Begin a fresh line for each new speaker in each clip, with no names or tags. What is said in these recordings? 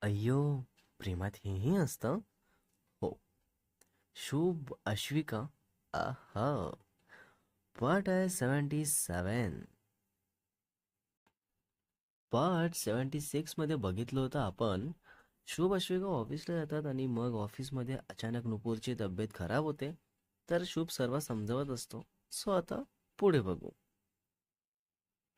अय्यो, प्रेमात हेही असतं? हो. शुभ अश्विका. आहा. पार्ट आहे 77. पार्ट 76 मध्ये बघितलं होतं आपण. शुभ अश्विका ऑफिसला जातात आणि मग ऑफिसमध्ये अचानक नुपूरची तब्येत खराब होते. तर शुभ सर्व समजावत असतो. सो आता पुढे बघू.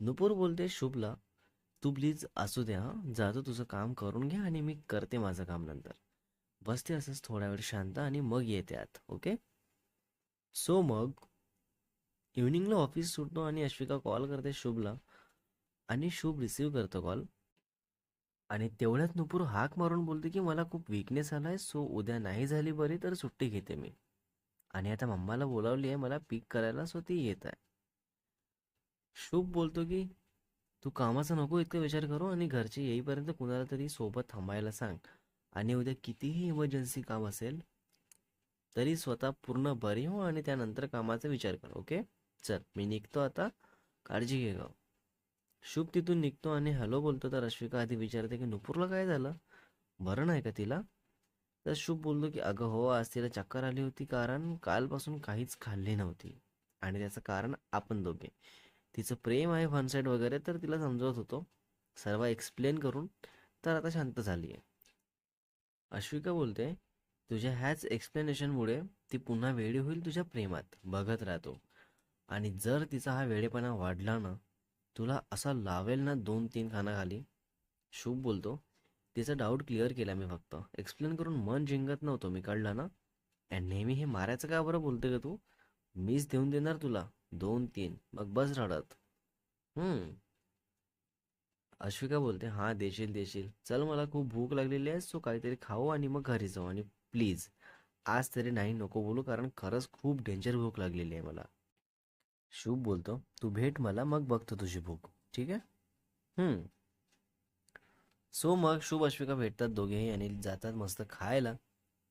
नुपूर बोलते शुभला, तू प्लीज असू द्या, जातो तुझं काम करून घ्या आणि मी करते माझं काम नंतर. बसते असंच थोडा वेळ शांत आणि मग येते आत. ओके. सो मग इव्हनिंगला ऑफिस सुटतो आणि अश्विका कॉल करते शुभला आणि शुभ रिसीव करतो कॉल. आणि तेवढ्यात नुपूर हाक मारून बोलते की मला खूप वीकनेस आलाय, सो उद्या नाही झाली बरी तर सुट्टी घेते मी. आणि आता मम्माला बोलावली आहे मला पिक करायला, सो ती येत आहे. शुभ बोलतो की तू कामाचा नको इतका विचार करू आणि घरचे येईपर्यंत कुणाला तरी सोबत थांबायला सांग. आणि उद्या कितीही इमर्जन्सी काम असेल तरी स्वतः पूर्ण बरी हो आणि त्यानंतर कामाचा विचार कर. ओके. चल मी निघतो आता. काळजी घे ग. शुभ तिथून निघतो आणि हॅलो बोलतो तर अश्विका आधी विचारते की नुपूरला काय झालं, बरं नाही का तिला. तर शुभ बोलतो की अगं हो, आज तिला चक्कर आली होती कारण कालपासून काहीच खाल्ली नव्हती. आणि त्याचं कारण आपण दोघे. तिचं प्रेम आहे वन साईड वगैरे तर तिला समजवत होतो सर्व एक्सप्लेन करून. तर आता शांत झाली आहे. अश्विका बोलते, तुझ्या ह्याच एक्सप्लेनेशनमुळे ती पुन्हा वेडी होईल तुझ्या प्रेमात. बघत राहतो. आणि जर तिचा हा वेडेपणा वाढला ना, तुला असा लावेल ना 2-3 खाली. शुभ बोलतो, तिचा डाऊट क्लिअर केला मी फक्त. एक्सप्लेन करून मन जिंकत नव्हतो मी, कळलं ना. आणि नेहमी हे मारायचं का बरं बोलते का तू. मीच देऊन देणार तुला 2-3, मग बस रडत. हम्म. अश्विका बोलते, हां देशील देशील. चल मला खूप भूक लागलेली आहे, सो काहीतरी खाऊ आणि मग घरी जाऊ. आणि प्लीज आज तरी नाही नको बोलू कारण खरंच खूप डेंजर भूक लागलेली आहे मला. शुभ बोलतो, तू भेट मला मग बघतो तुझी भूक. ठीक आहे. हम्म. सो मग शुभ अश्विका भेटतात दोघेही आणि जातात मस्त खायला.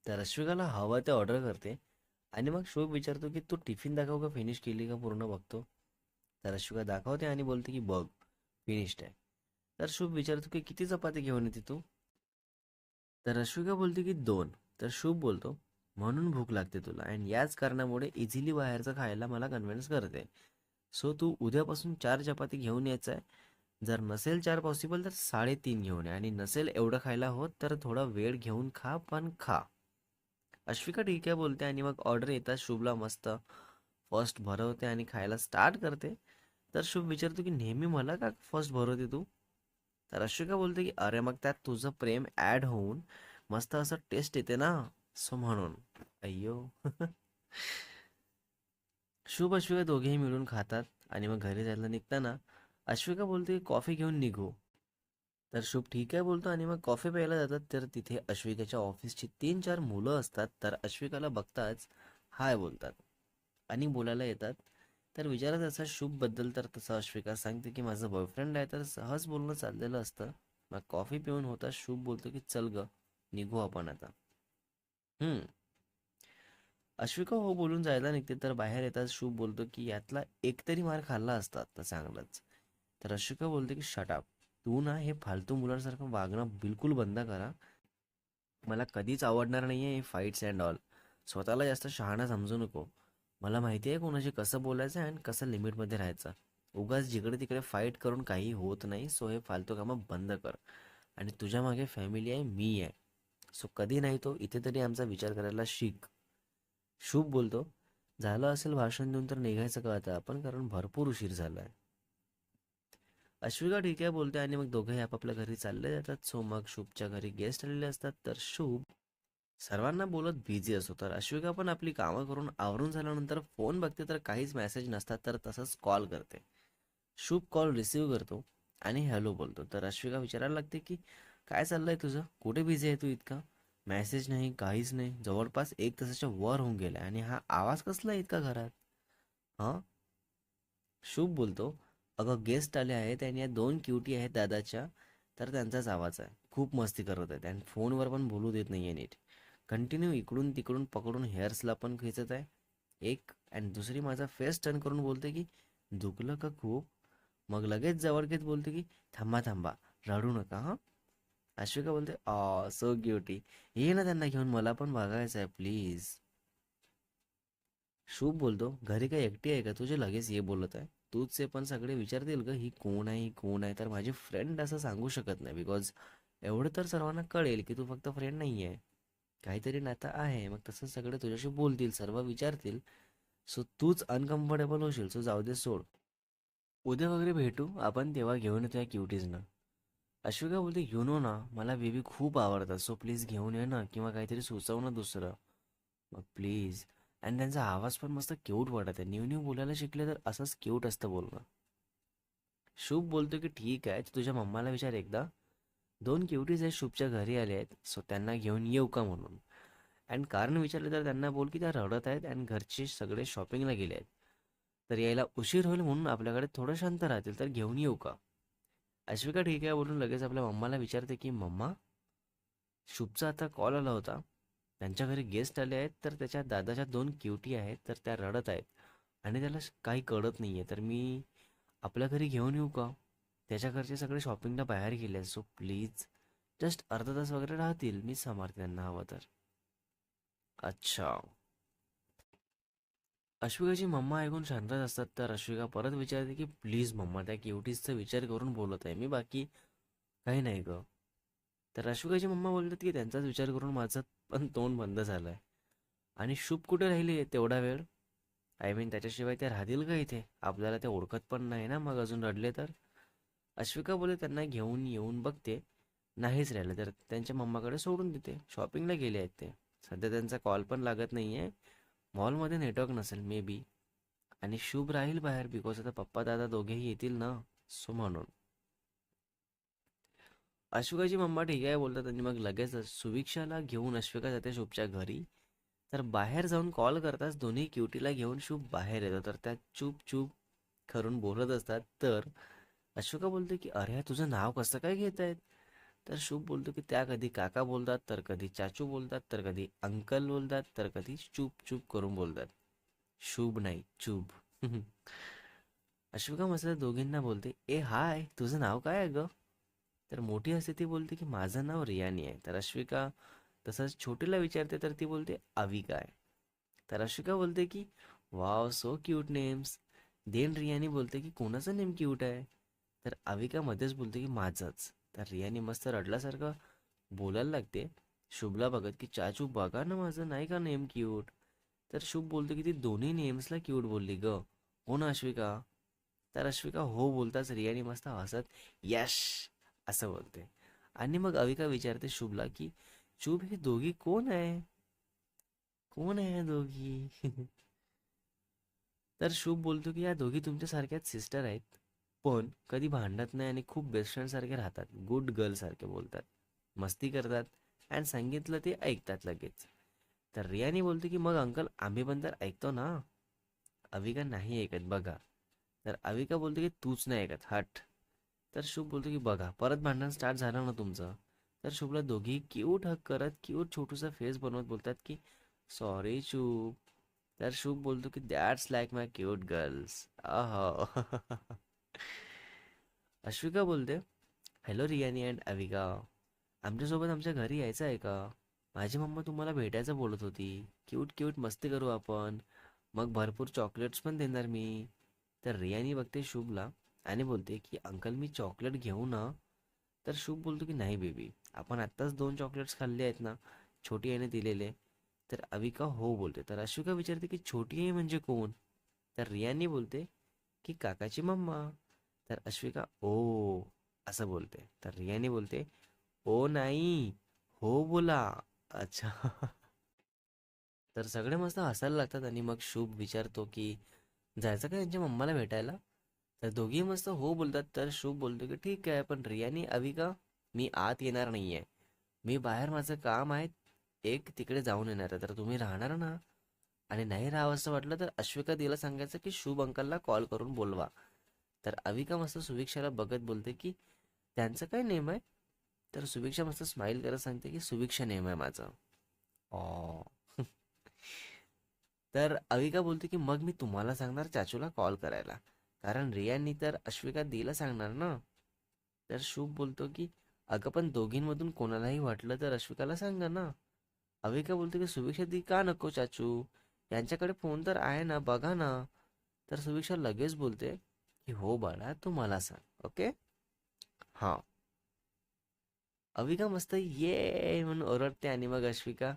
तर अश्विकाला हवं ते ऑर्डर करते. आणि मग शुभ विचारतो की तू टिफिन दाखव का, फिनिश केली का पूर्ण बघतो. तर अश्विका दाखवते आणि बोलते की बघ, फिनिश्ड आहे. तर शुभ विचारतो की किती चपाती घेऊन येते तू. तर अश्विका बोलते की 2. तर शुभ बोलतो, म्हणून भूक लागते तुला आणि याच कारणामुळे इझिली बाहेरचं खायला मला कन्व्हिन्स करते. सो तू उद्यापासून 4 चपाती घेऊन यायचं आहे. जर नसेल 4 पॉसिबल तर 3.5 घेऊन ये आणि नसेल एवढं खायला होत तर थोडा वेळ घेऊन खा, पण खा. अश्विका ठीक आहे बोलते आणि मग ऑर्डर येतात शुभला मस्त फर्स्ट भरवते आणि खायला स्टार्ट करते. तर शुभ विचारतो की नेहमी मला का फर्स्ट भरवते तू. तर अश्विका बोलते की अरे मग त्यात तुझं प्रेम ॲड होऊन मस्त असं टेस्ट येते ना, सो म्हणून. अय्यो. शुभ अश्विका दोघेही मिळून खातात. आणि मग घरी जायला निघताना अश्विका बोलते की कॉफी घेऊन निघू. तर शुभ ठीक आहे बोलतो आणि मग कॉफी प्यायला जातात. तर तिथे अश्विकाच्या ऑफिसची 3-4 मुलं असतात. तर अश्विकाला बघताच हाय बोलतात आणि बोलायला येतात. तर विचारत असं शुभबद्दल तर तसं अश्विका सांगते की माझं बॉयफ्रेंड आहे. तर सहज बोलणं चाललेलं असतं. मग कॉफी पिऊन होता शुभ बोलतो की चल ग, निघू आपण आता. हम्म. अश्विका हो बोलून जायला निघते तर बाहेर येताच शुभ बोलतो की यातला एक तरी मार खाल्ला असता तर चांगलंच. तर अश्विका बोलते की शटअप. तू ना हे फालतू मुलांसारखं वागणं बिलकुल बंद करा. मला कधीच आवडणार नाहीये हे फाईट्स अँड ऑल. स्वतःला जास्त शहाणा समजू नको. मला माहिती आहे कोणाशी कसं बोलायचं आणि कसं लिमिटमध्ये राहायचं. उगाच जिकडे तिकडे फाईट करून काही होत नाही. सो हे फालतू कामं बंद कर. आणि तुझ्या मागे फॅमिली आहे, मी आहे. सो कधी नाही तो इथे तरी आमचा विचार करायला शिक. शुभ बोलतो, झालं असेल भाषण देऊन तर निघायचं का आता आपण, कारण भरपूर उशीर झालाय. अश्विका ठीक आहे बोलते आणि मग दोघंही आपापल्या घरी चालले जातात. सो मग शुभच्या घरी गेस्ट आलेले असतात. तर शुभ सर्वांना बोलत बिझी असतो. तर अश्विका पण आपली कामं करून आवरून झाल्यानंतर फोन बघते तर काहीच मेसेज नसतात. तर तसंच कॉल करते. शुभ कॉल रिसीव्ह करतो आणि हॅलो बोलतो. तर अश्विका विचारायला लागते की काय चाललंय तुझं, कुठे बिझी आहे तू इतका. मेसेज नाही, काहीच नाही. जवळपास 1 तासाच्या वर होऊन गेला आणि हा आवाज कसला आहे इतका घरात. हां. शुभ बोलतो, अगं गेस्ट आले आहेत आणि या 2 क्युटी आहेत दादाच्या. तर त्यांचाच आवाज आहे. खूप मस्ती करत आहेत आणि फोनवर पण बोलू देत नाही आहे नीट. कंटिन्यू इकडून तिकडून पकडून हेअर्सला पण खेचत आहे एक. आणि दुसरी माझा फेस टर्न करून बोलते की दुखलं का खूप. मग लगेच जवळ घेत बोलते की थांबा थांबा, रडू नका हां. अश्विका बोलते सो क्युटी, ये ना त्यांना घेऊन, मला पण बघायचं आहे प्लीज. शुभ बोलतो, घरी काय एकटी आहे का तुझे लगेच ये बोलत आहे. तूच आहे पण सगळे विचारतील का ही कोण आहे, ही कोण आहे. तर माझी फ्रेंड असं सांगू शकत नाही, बिकॉज एवढं तर सर्वांना कळेल की तू फक्त फ्रेंड नाही आहे, काहीतरी नातं आहे. मग तसं सगळे तुझ्याशी बोलतील, सर्व विचारतील. सो तूच अनकम्फर्टेबल होशील. सो जाऊ दे, सोड. उद्या वगैरे भेटू आपण, तेव्हा घेऊन येतो या क्युटीजना. अश्विका बोलते, यू नो ना मला बेबी खूप आवडतात, सो प्लीज घेऊन ये ना, किंवा काहीतरी सुचव ना दुसरं. मग प्लीज. आणि त्यांचा आवाज पण मस्त क्यूट वाटत आहे. न्यू न्यू बोलायला शिकले तर असंच क्यूट असतं बोलणं. शुभ बोलतो की ठीक आहे, तू तुझ्या मम्माला विचार एकदा. दोन क्युटीज आहेत शुभच्या घरी आले आहेत, सो त्यांना घेऊन येऊ का म्हणून. अँड कारण विचारले तर त्यांना बोल की त्या रडत आहेत आणि घरचे सगळे शॉपिंगला गेले आहेत, तर यायला उशीर होईल म्हणून आपल्याकडे थोडं शांत राहतील, तर घेऊन येऊ का. अश्विका ठीक आहे बोलून लगेच आपल्या मम्माला विचारते की मम्मा, शुभचा आता कॉल आला होता, त्यांच्या घरी गेस्ट आले आहेत, तर त्याच्या दादाच्या दोन क्युटी आहेत, तर त्या रडत आहेत आणि त्याला काही कळत नाही आहे, तर मी आपल्या घरी घेऊन येऊ का. त्याच्या घरचे सगळे शॉपिंगला बाहेर गेले, सो प्लीज जस्ट अर्धा तास वगैरे राहतील, मीच सांभाळते त्यांना हवं तर. अच्छा. अश्विकाची मम्मा ऐकून शांतच असतात, तर अश्विका परत विचारते की प्लीज मम्मा, त्या क्युटीजचा विचार करून बोलत आहे मी, बाकी काही नाही ग. तर अश्विकाची मम्मा बोलतात की त्यांचाच विचार करून माझं पण तोंड बंद झालं आहे. आणि शुभ कुठे राहिली तेवढा वेळ. आय मीन त्याच्याशिवाय ते राहतील का इथे, आपल्याला ते ओळखत पण नाही ना, मग अजून रडले तर. अश्विका बोलते त्यांना घेऊन येऊन बघते, नाहीच राहिलं तर त्यांच्या मम्माकडे सोडून देते, शॉपिंगला गेले आहेत ते. सध्या त्यांचा कॉल पण लागत नाही आहे, मॉलमध्ये नेटवर्क नसेल मे बी. आणि शुभ राहील बाहेर, बिकॉज आता पप्पा दादा दोघेही येतील ना, सो म्हणून. अश्विकाची मम्मा ठीक आहे बोलतात आणि मग लगेच सुविक्षाला घेऊन अश्विका जाते शुभच्या घरी. तर बाहेर जाऊन कॉल करताच दोन्ही क्युटीला घेऊन शुभ बाहेर येतो, तर त्या चूप चूप करून बोलत असतात. तर अश्विका बोलते की अरे तुझं नाव कसं काय घेत आहेत. तर शुभ बोलतो की त्या कधी काका बोलतात, तर कधी चाचू बोलतात, तर कधी अंकल बोलतात, तर कधी चूप चूप करून बोलतात. शुभ नाही, चूप. अश्विका मस्त दोघींना बोलते, ए हाय तुझं नाव काय आहे ग. तर मोठी असते ती बोलते की माझं नाव रियानी आहे. तर अश्विका तसंच छोटीला विचारते, तर ती बोलते अविका आहे. तर अश्विका बोलते की wow so cute names. Then Riyani बोलते की कोणाचं नेम क्यूट आहे. तर अविका मध्येच बोलते की माझंच. तर रियानी मस्त रडल्यासारखं बोलायला लागते, शुभला बघत की चाचू बघा ना माझं नाही का नेम क्यूट. तर शुभ बोलतो की ती दोन्ही नेम्सला क्यूट बोलली ग, हो ना अश्विका. तर अश्विका हो बोलताच रियानी मस्त हसत यश असं बोलते. आणि मग अविका विचारते शुभला की शुभ हे दोघी कोण आहे, कोण आहे या दोघी. तर शुभ बोलतो की या दोघी तुमच्यासारख्याच सिस्टर आहेत, पण कधी भांडत नाही आणि खूप बेस्ट फ्रेंड सारखे राहतात, गुड गर्ल सारखे बोलतात, मस्ती करतात अँड सांगितलं ते ऐकतात लगेच. तर रियानी बोलते की मग अंकल आम्ही पण तर ऐकतो ना. अविका नाही ऐकत बघा. तर अविका बोलते की तूच नाही ऐकत हट. तर शुभ बोलतो की बघा परत भांडण स्टार्ट झालं ना तुमचं. तर शुभला दोघी क्यूट हक करत क्यूट छोटूसा फेस बनवत बोलतात की सॉरी शुभ. तर शुभ बोलतो की that's like my cute girls. अह. अश्विका बोलते, हॅलो रियानी अँड अविका, आमच्यासोबत आमच्या घरी यायचं आहे का. माझी मम्मा तुम्हाला भेटायचं बोलत होती, क्यूट क्यूट मस्ती करू आपण, मग भरपूर चॉकलेट्स पण देणार मी. तर रियानी बघते शुभला आणि बोलते की अंकल मी चॉकलेट घेऊ ना. तर शुभ बोलतो की नाही बेबी, आपण आत्ताच दोन चॉकलेट्स खाल्ले आहेत ना, छोटी आईने दिलेले. तर अविका हो बोलते. तर अश्विका विचारते की छोटी आई म्हणजे कोण. तर रियानी बोलते की काकाची मम्मा. तर अश्विका ओ असं बोलते. तर रियानी बोलते ओ नाही, हो बोला. अच्छा. तर सगळे मस्त हसायला लागतात आणि मग शुभ विचारतो की जायचं का यांच्या मम्माला भेटायला. तर दोघी मस्त हो बोलतात. तर शुभ बोलतो की ठीक आहे, पण रियानी अविका मी आत येणार नाहीये, मी बाहेर माझं काम आहे एक तिकडे जाऊन येणार आहे, तर तुम्ही राहणार ना. आणि नाही राहावं असं वाटलं तर अश्विका तिला सांगायचं की शुभ अंकलला कॉल करून बोलवा. तर अविका मस्त सुभिक्षाला बघत बोलते की त्यांचं काय नेम आहे. तर सुभिक्षा मस्त स्माईल करत सांगते की सुभिक्षा नेम आहे माझं. ऑ. तर अविका बोलते की मग मी तुम्हाला सांगणार चाचूला कॉल करायला, कारण रियानी तर अश्विका दिला सांगणार ना. तर शुभ बोलतो की अगं पण दोघींमधून कोणालाही वाटलं तर अश्विकाला सांगा ना. अविका बोलते की सुविक्षा दी का नको चाचू, यांच्याकडे फोन तर आहे ना, बघा ना. तर सुविक्षा लगेच बोलते की हो बाळा, तू मला सांग, ओके. हा. अविका मस्त ये म्हणून ओरडते आणि मग अश्विका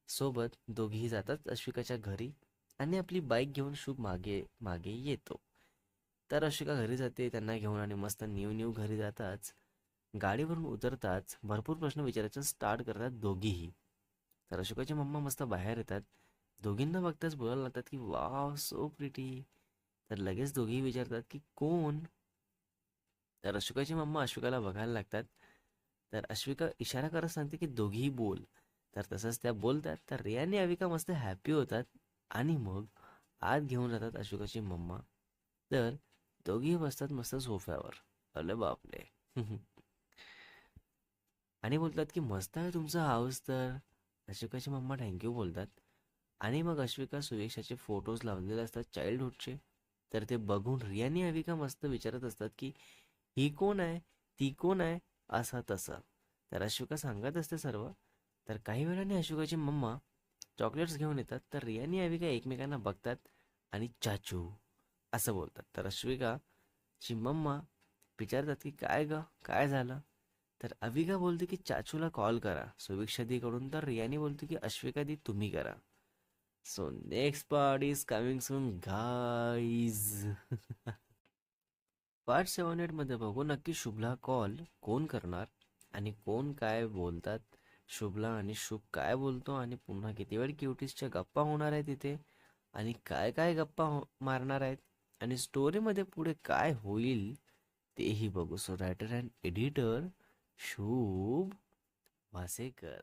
सोबत दोघीही जातात अश्विकाच्या घरी आणि आपली बाईक घेऊन शुभ मागे मागे येतो. तर अश्विका घरी जाते त्यांना घेऊन आणि मस्त न्यू न्यू घरी जाताच गाडीवरून उतरताच भरपूर प्रश्न विचारायचं स्टार्ट करतात दोघीही. तर अशोकाची मम्मा मस्त बाहेर येतात. दोघींना बघताच बोलायला लागतात की वाव सो प्रिटी. तर लगेच दोघीही विचारतात की कोण. तर अशोकाची मम्मा अश्विकाला बघायला लागतात. तर अश्विका इशारा करत सांगते की दोघीही बोल. तर तसंच त्या बोलतात. तर रिया आणि अविका मस्त हॅपी होतात आणि मग आत घेऊन जातात अशोकाची मम्मा. तर दोघीही बसतात मस्त सोफ्यावर. अरे बापरे. आणि बोलतात की मस्त आहे तुमचा हाऊस तर. अश्विकाची मम्मा थँक्यू बोलतात. आणि मग अश्विका सुयशाचे फोटोज लावलेले असतात चाइल्डहुडचे. तर ते बघून रिया आणि अविका मस्त विचारत असतात की ही कोण आहे, ती कोण आहे, असं तसं. तर अश्विका सांगत असते सर्व. तर काही वेळाने अश्विकाची मम्मा चॉकलेट्स घेऊन येतात. तर रिया आणि अविका एकमेकांना बघतात आणि चाचू असं बोलतात. तर अश्विकाची मम्मा विचारतात की काय ग, काय झालं. तर अविका बोलते की चाचूला कॉल करा सुभिक्षा दीकडून. तर रियानी बोलते की अश्विका दी तुम्ही करा. So next part is coming soon guys. Part 7-8 मध्ये बघू नक्की शुभला कॉल कोण करणार आणि कोण काय बोलतात. शुभला आणि शुभ काय बोलतो आणि पुन्हा किती वेळ क्युटीजच्या गप्पा होणार आहेत तिथे आणि काय काय गप्पा मारणार आहेत आणि स्टोरीमध्ये पुढे काय होईल तेही बघू. सो रायटर अँड एडिटर शुभ वासेकर.